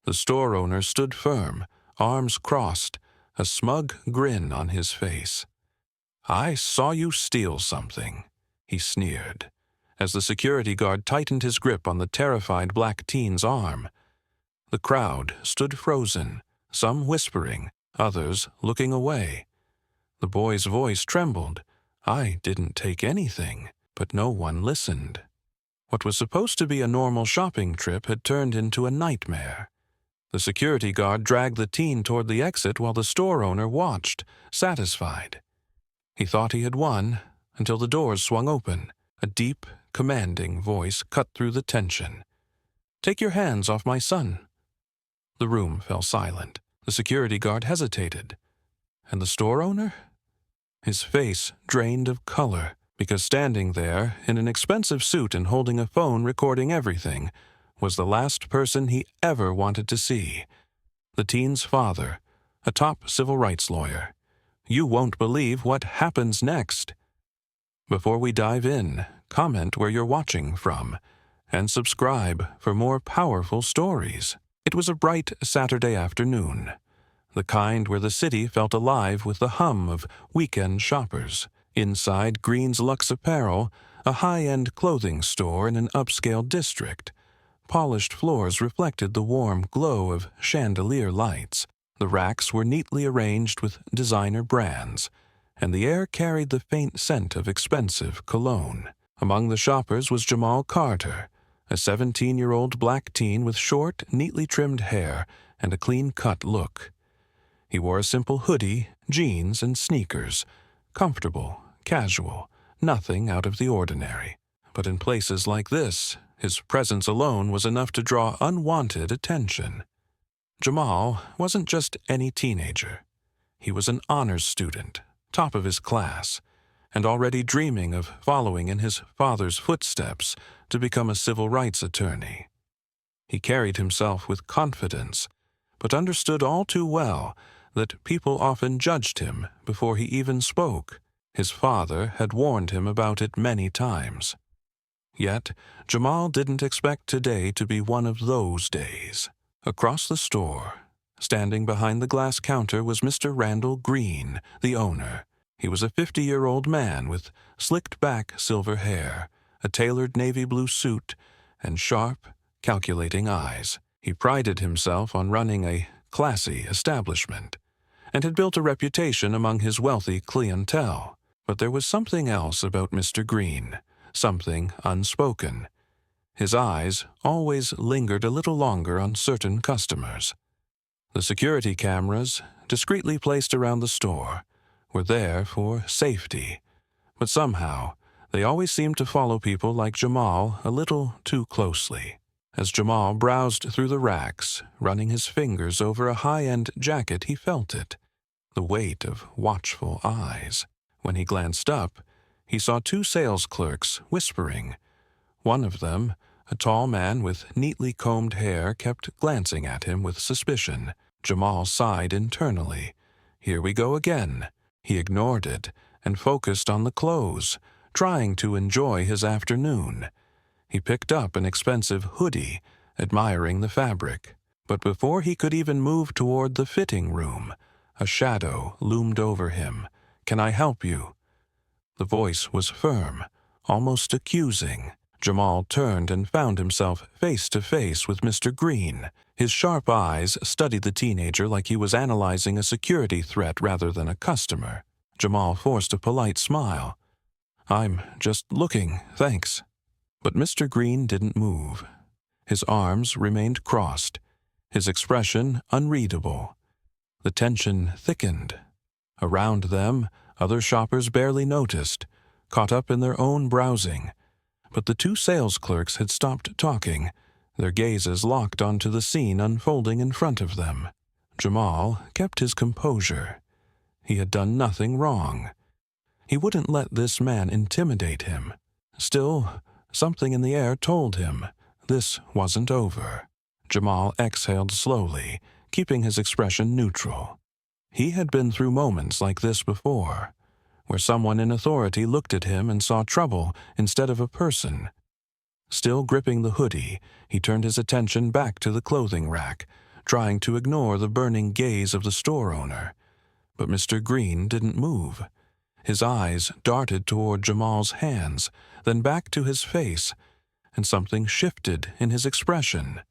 The store owner stood firm, arms crossed, a smug grin on his face. "I saw you steal something," he sneered, as the security guard tightened his grip on the terrified black teen's arm. The crowd stood frozen, some whispering, others looking away. The boy's voice trembled. "I didn't take anything," but no one listened. What was supposed to be a normal shopping trip had turned into a nightmare. The security guard dragged the teen toward the exit while the store owner watched, satisfied. He thought he had won, until the doors swung open. A deep, commanding voice cut through the tension. "Take your hands off my son." The room fell silent. The security guard hesitated. And the store owner? His face drained of color, because standing there, in an expensive suit and holding a phone recording everything, was the last person he ever wanted to see. The teen's father, a top civil rights lawyer. You won't believe what happens next. Before we dive in, comment where you're watching from, and subscribe for more powerful stories. It was a bright Saturday afternoon, the kind where the city felt alive with the hum of weekend shoppers. Inside Green's Luxe Apparel, a high-end clothing store in an upscale district, polished floors reflected the warm glow of chandelier lights. The racks were neatly arranged with designer brands, and the air carried the faint scent of expensive cologne. Among the shoppers was Jamal Carter, a 17-year-old black teen with short, neatly trimmed hair and a clean-cut look. He wore a simple hoodie, jeans, and sneakers, comfortable, casual, nothing out of the ordinary. But in places like this, his presence alone was enough to draw unwanted attention. Jamal wasn't just any teenager. He was an honors student, top of his class, and already dreaming of following in his father's footsteps to become a civil rights attorney. He carried himself with confidence, but understood all too well that people often judged him before he even spoke. His father had warned him about it many times. Yet, Jamal didn't expect today to be one of those days. Across the store, standing behind the glass counter, was Mr. Randall Green, the owner. He was a 50-year-old man with slicked-back silver hair, a tailored navy blue suit, and sharp, calculating eyes. He prided himself on running a classy establishment, and had built a reputation among his wealthy clientele. But there was something else about Mr. Green, something unspoken. His eyes always lingered a little longer on certain customers. The security cameras, discreetly placed around the store, were there for safety, but somehow they always seemed to follow people like Jamal a little too closely. As Jamal browsed through the racks, running his fingers over a high-end jacket, he felt it, the weight of watchful eyes. When he glanced up, he saw two sales clerks whispering. One of them, a tall man with neatly combed hair, kept glancing at him with suspicion. Jamal sighed internally. Here we go again. He ignored it and focused on the clothes, trying to enjoy his afternoon. He picked up an expensive hoodie, admiring the fabric. But before he could even move toward the fitting room, a shadow loomed over him. "Can I help you?" The voice was firm, almost accusing. Jamal turned and found himself face to face with Mr. Green. His sharp eyes studied the teenager like he was analyzing a security threat rather than a customer. Jamal forced a polite smile. "I'm just looking, thanks." But Mr. Green didn't move. His arms remained crossed, his expression unreadable. The tension thickened. Around them, other shoppers barely noticed, caught up in their own browsing. But the two sales clerks had stopped talking, their gazes locked onto the scene unfolding in front of them. Jamal kept his composure. He had done nothing wrong. He wouldn't let this man intimidate him. Still, something in the air told him this wasn't over. Jamal exhaled slowly, keeping his expression neutral. He had been through moments like this before, where someone in authority looked at him and saw trouble instead of a person. Still gripping the hoodie, he turned his attention back to the clothing rack, trying to ignore the burning gaze of the store owner. But Mr. Green didn't move. His eyes darted toward Jamal's hands, then back to his face, and something shifted in his expression.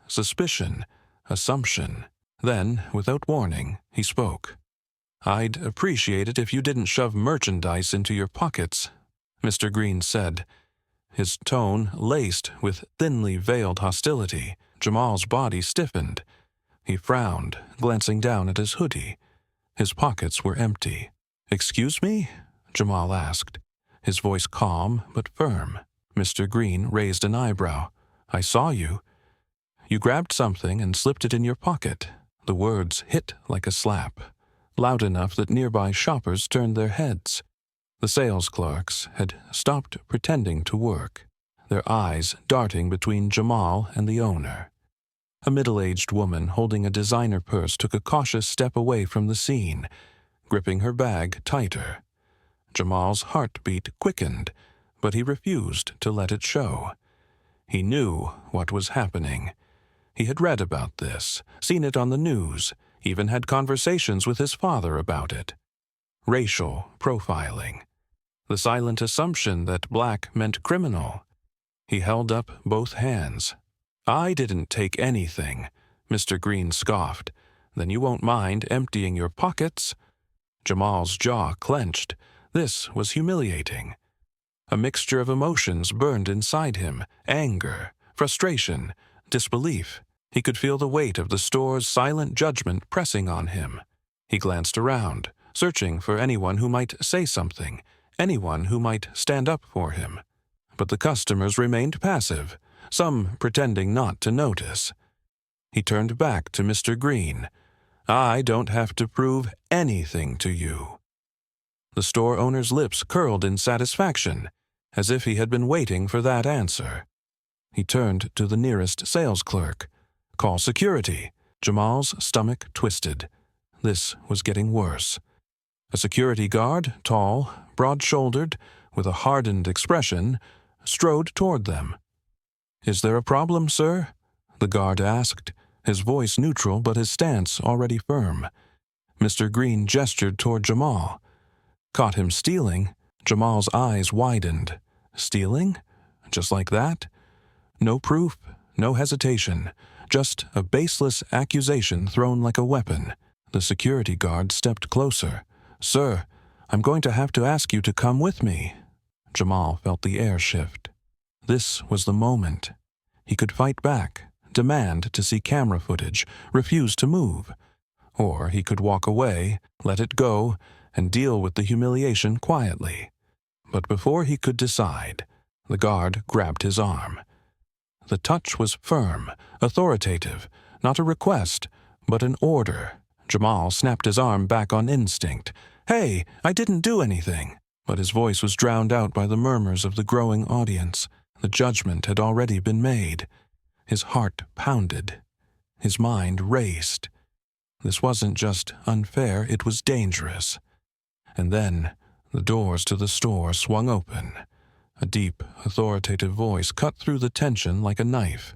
Suspicion, assumption. Then, without warning, he spoke. "I'd appreciate it if you didn't shove merchandise into your pockets," Mr. Green said, his tone laced with thinly veiled hostility. Jamal's body stiffened. He frowned, glancing down at his hoodie. His pockets were empty. "Excuse me?" Jamal asked, his voice calm but firm. Mr. Green raised an eyebrow. "I saw you. You grabbed something and slipped it in your pocket." The words hit like a slap, loud enough that nearby shoppers turned their heads. The sales clerks had stopped pretending to work, their eyes darting between Jamal and the owner. A middle-aged woman holding a designer purse took a cautious step away from the scene, gripping her bag tighter. Jamal's heartbeat quickened, but he refused to let it show. He knew what was happening. He had read about this, seen it on the news, even had conversations with his father about it. Racial profiling. The silent assumption that black meant criminal. He held up both hands. "I didn't take anything," Mr. Green scoffed. "Then you won't mind emptying your pockets?" Jamal's jaw clenched. This was humiliating. A mixture of emotions burned inside him: anger, frustration, disbelief. He could feel the weight of the store's silent judgment pressing on him. He glanced around, searching for anyone who might say something, anyone who might stand up for him. But the customers remained passive, some pretending not to notice. He turned back to Mr. Green. "I don't have to prove anything to you." The store owner's lips curled in satisfaction, as if he had been waiting for that answer. He turned to the nearest sales clerk. "Call security." Jamal's stomach twisted. This was getting worse. A security guard, tall, broad-shouldered, with a hardened expression, strode toward them. "Is there a problem, sir?" the guard asked, his voice neutral but his stance already firm. Mr. Green gestured toward Jamal. "Caught him stealing?" Jamal's eyes widened. "Stealing? Just like that? No proof, no hesitation, just a baseless accusation thrown like a weapon." The security guard stepped closer. "Sir, I'm going to have to ask you to come with me." Jamal felt the air shift. This was the moment. He could fight back, demand to see camera footage, refuse to move. Or he could walk away, let it go, and deal with the humiliation quietly. But before he could decide, the guard grabbed his arm. The touch was firm, authoritative, not a request, but an order. Jamal snapped his arm back on instinct. "Hey, I didn't do anything." But his voice was drowned out by the murmurs of the growing audience. The judgment had already been made. His heart pounded. His mind raced. This wasn't just unfair, it was dangerous. And then the doors to the store swung open. A deep, authoritative voice cut through the tension like a knife.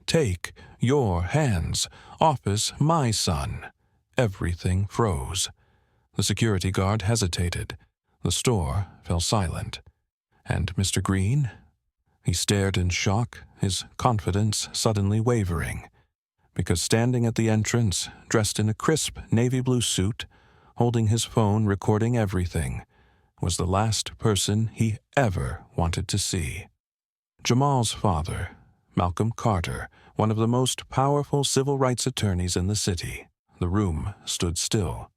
"Take your hands off my son." Everything froze. The security guard hesitated. The store fell silent. And Mr. Green? He stared in shock, his confidence suddenly wavering. Because standing at the entrance, dressed in a crisp navy blue suit, holding his phone recording everything, was the last person he ever wanted to see. Jamal's father, Malcolm Carter, one of the most powerful civil rights attorneys in the city. The room stood still.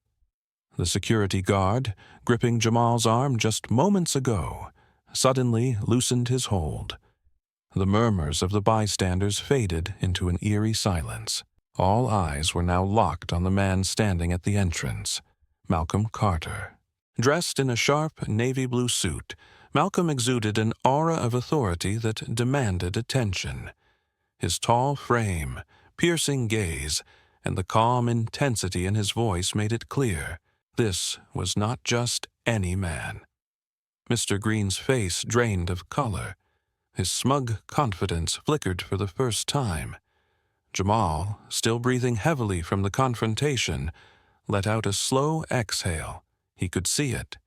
The security guard, gripping Jamal's arm just moments ago, suddenly loosened his hold. The murmurs of the bystanders faded into an eerie silence. All eyes were now locked on the man standing at the entrance, Malcolm Carter. Dressed in a sharp navy blue suit, Malcolm exuded an aura of authority that demanded attention. His tall frame, piercing gaze, and the calm intensity in his voice made it clear this was not just any man. Mr. Green's face drained of color. His smug confidence flickered for the first time. Jamal, still breathing heavily from the confrontation, let out a slow exhale. He could see it.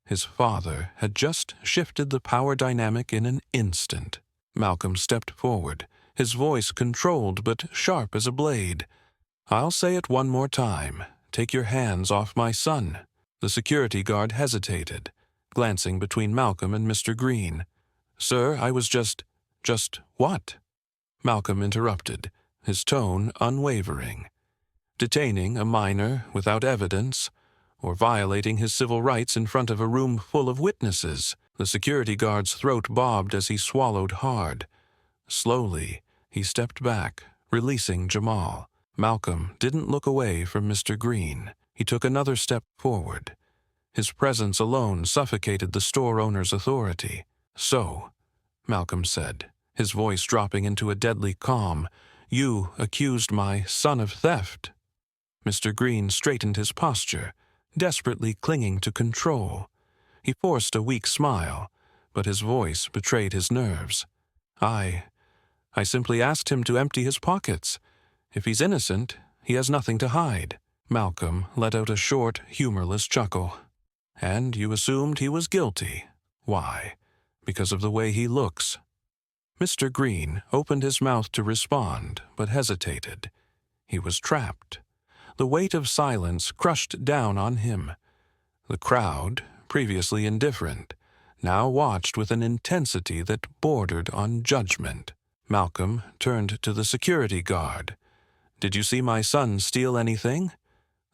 His father had just shifted the power dynamic in an instant. Malcolm stepped forward, his voice controlled but sharp as a blade. "I'll say it one more time. Take your hands off my son." The security guard hesitated, glancing between Malcolm and Mr. Green. "Sir, I was just what?" Malcolm interrupted, his tone unwavering. "Detaining a minor without evidence, or violating his civil rights in front of a room full of witnesses." The security guard's throat bobbed as he swallowed hard. Slowly, he stepped back, releasing Jamal. Malcolm didn't look away from Mr. Green. He took another step forward. His presence alone suffocated the store owner's authority. "So," Malcolm said, his voice dropping into a deadly calm, "you accused my son of theft." Mr. Green straightened his posture, desperately clinging to control. He forced a weak smile, but his voice betrayed his nerves. I simply asked him to empty his pockets. If he's innocent, he has nothing to hide." Malcolm let out a short, humorless chuckle. "And you assumed he was guilty. Why? Because of the way he looks." Mr. Green opened his mouth to respond, but hesitated. He was trapped. The weight of silence crushed down on him. The crowd, previously indifferent, now watched with an intensity that bordered on judgment. Malcolm turned to the security guard. "Did you see my son steal anything?"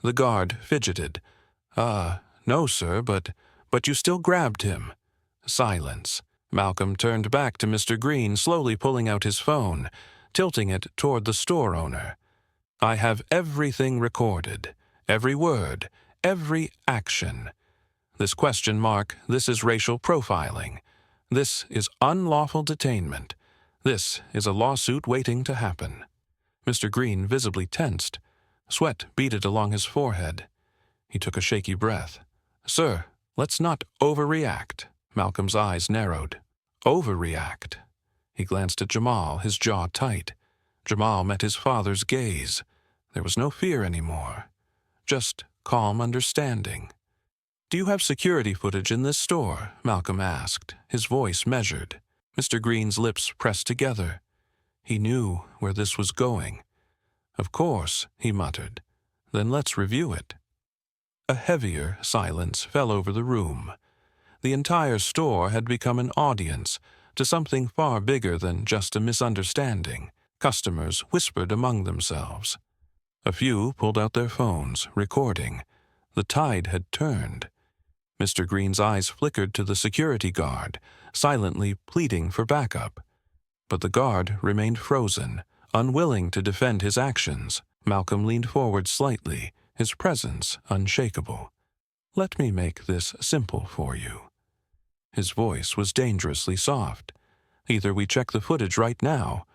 The guard fidgeted. No, sir, but you still grabbed him." Silence. Malcolm turned back to Mr. Green, slowly pulling out his phone, tilting it toward the store owner. "I have everything recorded, every word, every action. This question mark, this is racial profiling. This is unlawful detainment. This is a lawsuit waiting to happen." Mr. Green visibly tensed. Sweat beaded along his forehead. He took a shaky breath. "Sir, let's not overreact." Malcolm's eyes narrowed. "Overreact?" He glanced at Jamal, his jaw tight. Jamal met his father's gaze. There was no fear anymore, just calm understanding. "Do you have security footage in this store?" Malcolm asked, his voice measured. Mr. Green's lips pressed together. He knew where this was going. "Of course," he muttered. "Then let's review it." A heavier silence fell over the room. The entire store had become an audience to something far bigger than just a misunderstanding. Customers whispered among themselves. A few pulled out their phones, recording. The tide had turned. Mr. Green's eyes flickered to the security guard, silently pleading for backup. But the guard remained frozen, unwilling to defend his actions. Malcolm leaned forward slightly, his presence unshakable. "Let me make this simple for you." His voice was dangerously soft. "Either we check the footage right now,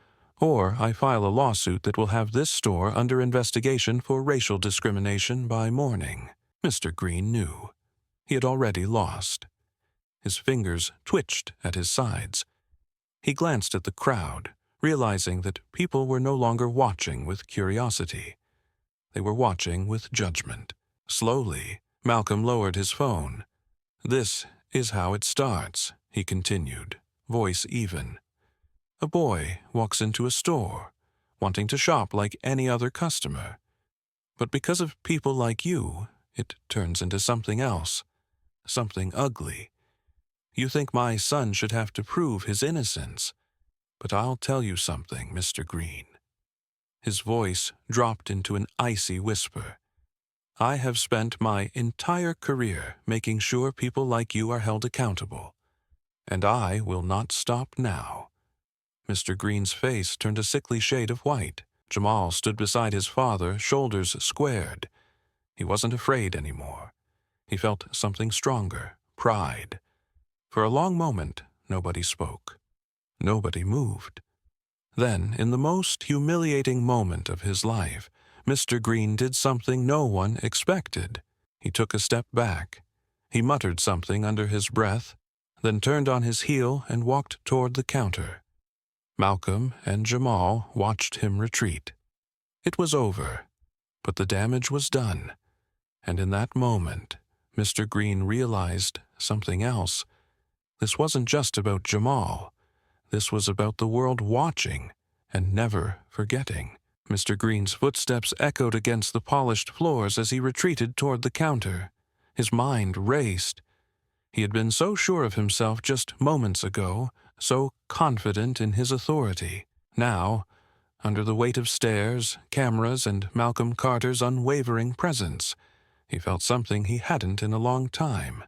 or I file a lawsuit that will have this store under investigation for racial discrimination by morning." Mr. Green knew. He had already lost. His fingers twitched at his sides. He glanced at the crowd, realizing that people were no longer watching with curiosity. They were watching with judgment. Slowly, Malcolm lowered his phone. "This is how it starts," he continued, voice even. "A boy walks into a store, wanting to shop like any other customer. But because of people like you, it turns into something else, something ugly. You think my son should have to prove his innocence. But I'll tell you something, Mr. Green." His voice dropped into an icy whisper. "I have spent my entire career making sure people like you are held accountable, and I will not stop now." Mr. Green's face turned a sickly shade of white. Jamal stood beside his father, shoulders squared. He wasn't afraid anymore. He felt something stronger, pride. For a long moment, nobody spoke. Nobody moved. Then, in the most humiliating moment of his life, Mr. Green did something no one expected. He took a step back. He muttered something under his breath, then turned on his heel and walked toward the counter. Malcolm and Jamal watched him retreat. It was over, but the damage was done. And in that moment, Mr. Green realized something else. This wasn't just about Jamal. This was about the world watching and never forgetting. Mr. Green's footsteps echoed against the polished floors as he retreated toward the counter. His mind raced. He had been so sure of himself just moments ago, so confident in his authority. Now, under the weight of stares, cameras, and Malcolm Carter's unwavering presence, he felt something he hadn't in a long time: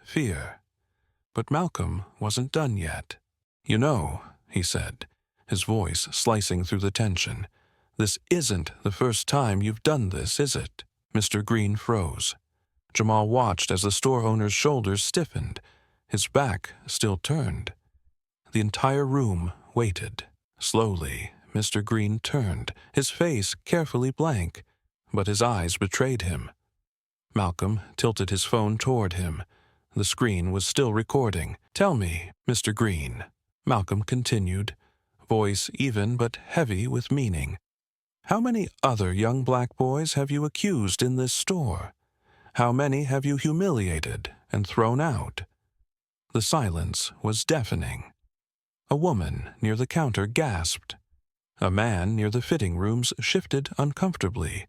fear. But Malcolm wasn't done yet. "You know," he said, his voice slicing through the tension, "this isn't the first time you've done this, is it?" Mr. Green froze. Jamal watched as the store owner's shoulders stiffened, his back still turned. The entire room waited. Slowly, Mr. Green turned, his face carefully blank, but his eyes betrayed him. Malcolm tilted his phone toward him. The screen was still recording. "Tell me, Mr. Green," Malcolm continued, voice even but heavy with meaning, "how many other young black boys have you accused in this store? How many have you humiliated and thrown out?" The silence was deafening. A woman near the counter gasped. A man near the fitting rooms shifted uncomfortably.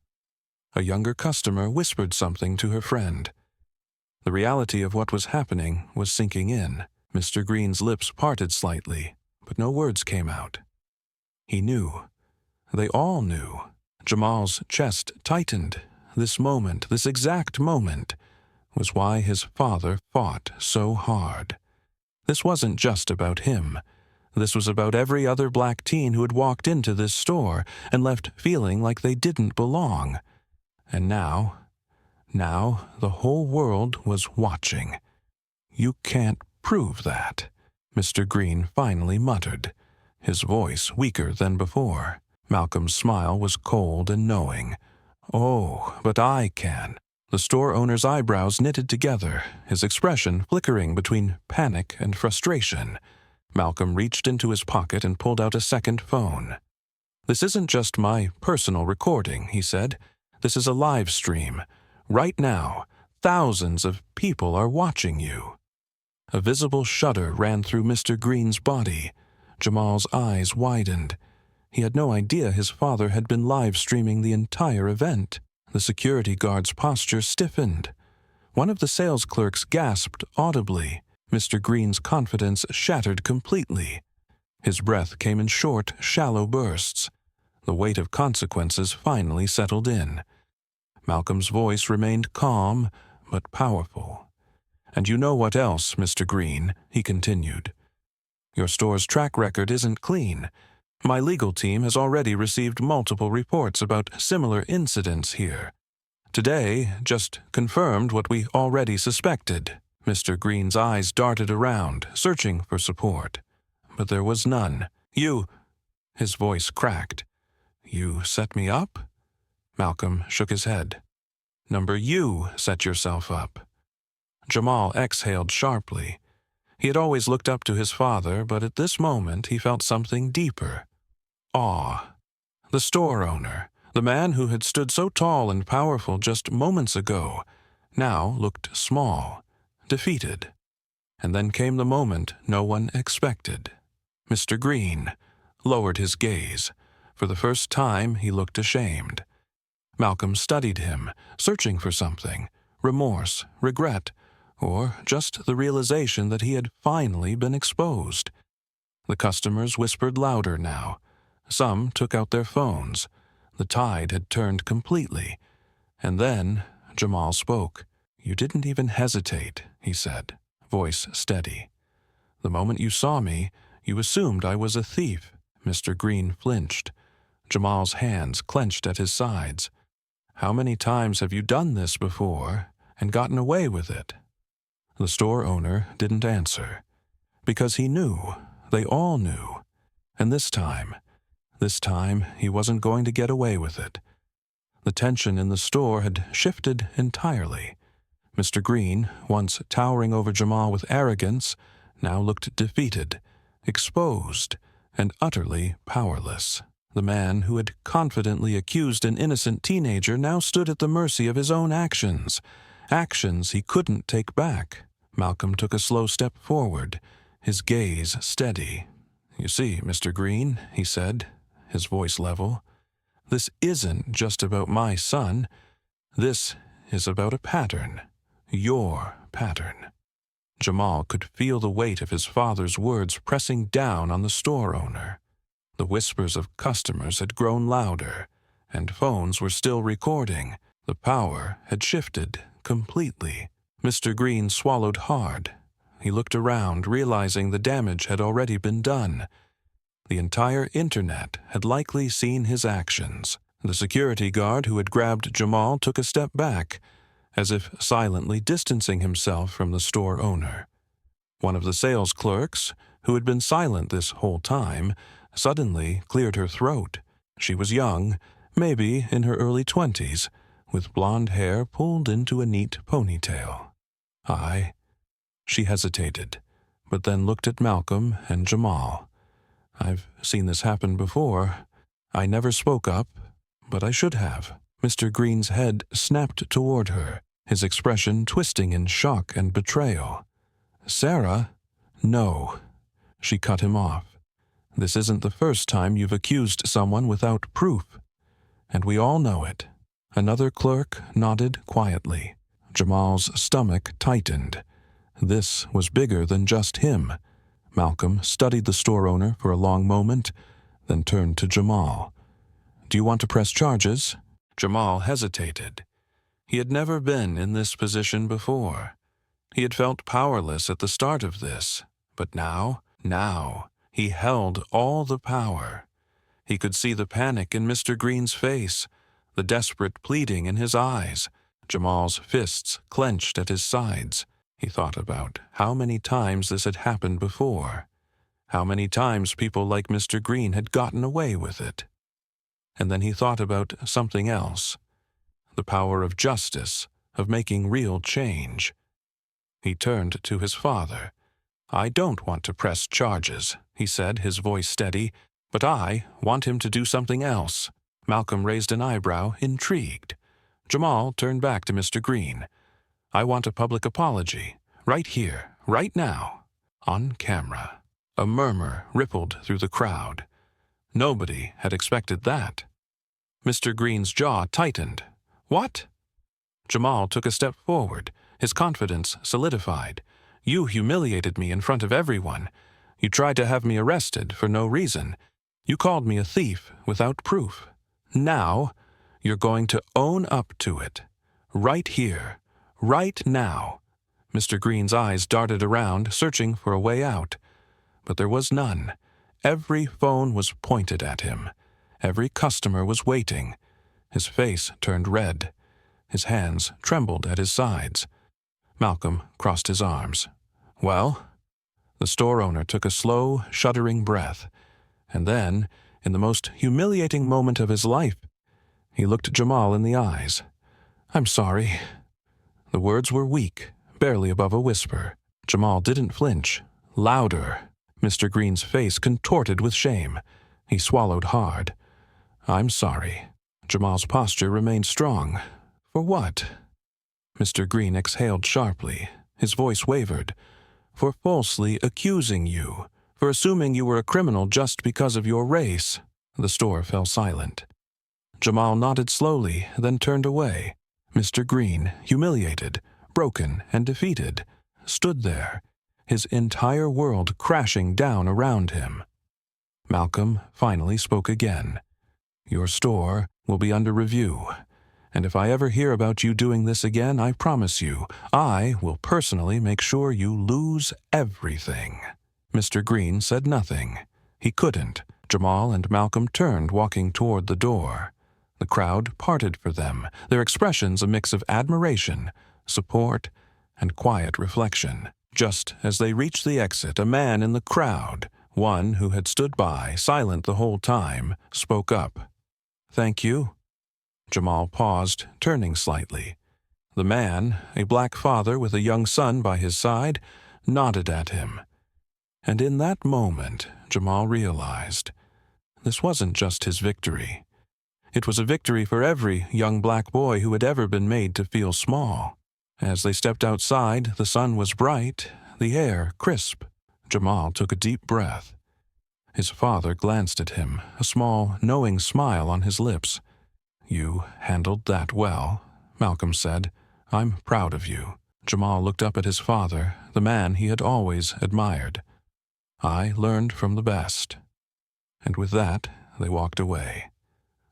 A younger customer whispered something to her friend. The reality of what was happening was sinking in. Mr. Green's lips parted slightly, but no words came out. He knew. They all knew. Jamal's chest tightened. This moment, this exact moment, was why his father fought so hard. This wasn't just about him. This was about every other black teen who had walked into this store and left feeling like they didn't belong. And now the whole world was watching. "You can't prove that," Mr. Green finally muttered, his voice weaker than before. Malcolm's smile was cold and knowing. "Oh, but I can." The store owner's eyebrows knitted together, his expression flickering between panic and frustration. Malcolm reached into his pocket and pulled out a second phone. "This isn't just my personal recording," he said. "This is a live stream. Right now, thousands of people are watching you." A visible shudder ran through Mr. Green's body. Jamal's eyes widened. He had no idea his father had been live streaming the entire event. The security guard's posture stiffened. One of the sales clerks gasped audibly. Mr. Green's confidence shattered completely. His breath came in short, shallow bursts. The weight of consequences finally settled in. Malcolm's voice remained calm, but powerful. "And you know what else, Mr. Green," he continued. "Your store's track record isn't clean. My legal team has already received multiple reports about similar incidents here. Today just confirmed what we already suspected." Mr. Green's eyes darted around, searching for support. But there was none. "You—" His voice cracked. "You set me up?" Malcolm shook his head. "You set yourself up." Jamal exhaled sharply. He had always looked up to his father, but at this moment he felt something deeper. Awe. The store owner, the man who had stood so tall and powerful just moments ago, now looked small, defeated. And then came the moment no one expected. Mr. Green lowered his gaze. For the first time he looked ashamed. Malcolm studied him, searching for something: remorse, regret, or just the realization that he had finally been exposed. The customers whispered louder now. Some took out their phones. The tide had turned completely. And then Jamal spoke. "You didn't even hesitate," he said, voice steady. "The moment you saw me, you assumed I was a thief." Mr. Green flinched. Jamal's hands clenched at his sides. "How many times have you done this before and gotten away with it?" The store owner didn't answer. Because he knew, they all knew. And this time he wasn't going to get away with it. The tension in the store had shifted entirely. Mr. Green, once towering over Jamal with arrogance, now looked defeated, exposed, and utterly powerless. The man who had confidently accused an innocent teenager now stood at the mercy of his own actions, actions he couldn't take back. Malcolm took a slow step forward, his gaze steady. "You see, Mr. Green," he said, his voice level, "this isn't just about my son. This is about a pattern. Your pattern." Jamal could feel the weight of his father's words pressing down on the store owner. The whispers of customers had grown louder, and phones were still recording. The power had shifted completely. Mr. Green swallowed hard. He looked around, realizing the damage had already been done. The entire internet had likely seen his actions. The security guard who had grabbed Jamal took a step back, as if silently distancing himself from the store owner. One of the sales clerks, who had been silent this whole time, suddenly cleared her throat. She was young, maybe in her early 20s, with blonde hair pulled into a neat ponytail. She hesitated, but then looked at Malcolm and Jamal. "I've seen this happen before. I never spoke up, but I should have." Mr. Green's head snapped toward her, his expression twisting in shock and betrayal. "Sarah?" "No." She cut him off. "This isn't the first time you've accused someone without proof, and we all know it." Another clerk nodded quietly. Jamal's stomach tightened. This was bigger than just him. Malcolm studied the store owner for a long moment, then turned to Jamal. "Do you want to press charges?" Jamal hesitated. He had never been in this position before. He had felt powerless at the start of this, but now, he held all the power. He could see the panic in Mr. Green's face, the desperate pleading in his eyes. Jamal's fists clenched at his sides. He thought about how many times this had happened before, how many times people like Mr. Green had gotten away with it. And then he thought about something else, the power of justice, of making real change. He turned to his father. "I don't want to press charges," he said, his voice steady, "but I want him to do something else." Malcolm raised an eyebrow, intrigued. Jamal turned back to Mr. Green. "I want a public apology, right here, right now, on camera." A murmur rippled through the crowd. Nobody had expected that. Mr. Green's jaw tightened. "What?" Jamal took a step forward, his confidence solidified. "You humiliated me in front of everyone. You tried to have me arrested for no reason. You called me a thief without proof. Now, you're going to own up to it. Right here, right now." Mr. Green's eyes darted around, searching for a way out. But there was none. Every phone was pointed at him. Every customer was waiting. His face turned red. His hands trembled at his sides. Malcolm crossed his arms. "Well?" The store owner took a slow, shuddering breath, and then, in the most humiliating moment of his life, he looked Jamal in the eyes. "I'm sorry." The words were weak, barely above a whisper. Jamal didn't flinch. Louder. Mr. Green's face contorted with shame. He swallowed hard. "I'm sorry." Jamal's posture remained strong. "For what?" Mr. Green exhaled sharply. His voice wavered. "For falsely accusing you. For assuming you were a criminal just because of your race." The store fell silent. Jamal nodded slowly, then turned away. Mr. Green, humiliated, broken, and defeated, stood there, his entire world crashing down around him. Malcolm finally spoke again. "Your store will be under review, and if I ever hear about you doing this again, I promise you, I will personally make sure you lose everything." Mr. Green said nothing. He couldn't. Jamal and Malcolm turned, walking toward the door. The crowd parted for them, their expressions a mix of admiration, support, and quiet reflection. Just as they reached the exit, a man in the crowd, one who had stood by, silent the whole time, spoke up. "Thank you." Jamal paused, turning slightly. The man, a black father with a young son by his side, nodded at him. And in that moment, Jamal realized, This wasn't just his victory. It was a victory for every young black boy who had ever been made to feel small. As they stepped outside, the sun was bright, the air crisp. Jamal took a deep breath. His father glanced at him, a small, knowing smile on his lips. "You handled that well," Malcolm said. "I'm proud of you." Jamal looked up at his father, the man he had always admired. "I learned from the best." And with that, they walked away.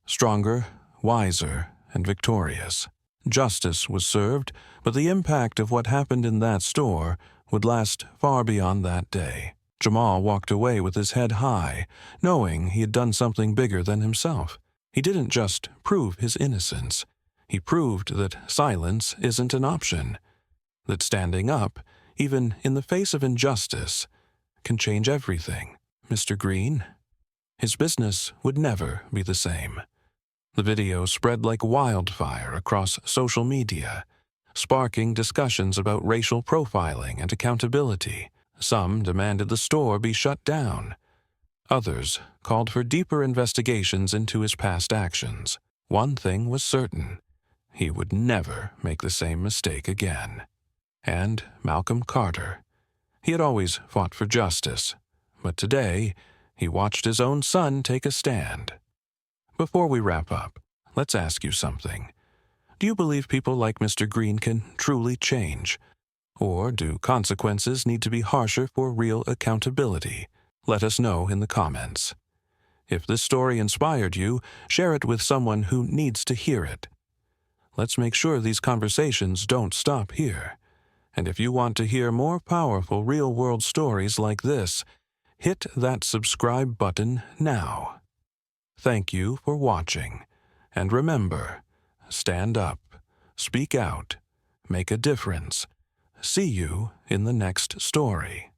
Stronger, wiser, and victorious. Justice was served, but the impact of what happened in that store would last far beyond that day. Jamal walked away with his head high, knowing he had done something bigger than himself. He didn't just prove his innocence. He proved that silence isn't an option, that standing up, even in the face of injustice, can change everything. Mr. Green? His business would never be the same. The video spread like wildfire across social media, sparking discussions about racial profiling and accountability. Some demanded the store be shut down. Others called for deeper investigations into his past actions. One thing was certain: he would never make the same mistake again. And Malcolm Carter. He had always fought for justice, but today he watched his own son take a stand. Before we wrap up, let's ask you something. Do you believe people like Mr. Green can truly change? Or do consequences need to be harsher for real accountability? Let us know in the comments. If this story inspired you, share it with someone who needs to hear it. Let's make sure these conversations don't stop here. And if you want to hear more powerful real-world stories like this, hit that subscribe button now. Thank you for watching. And remember, stand up, speak out, make a difference. See you in the next story.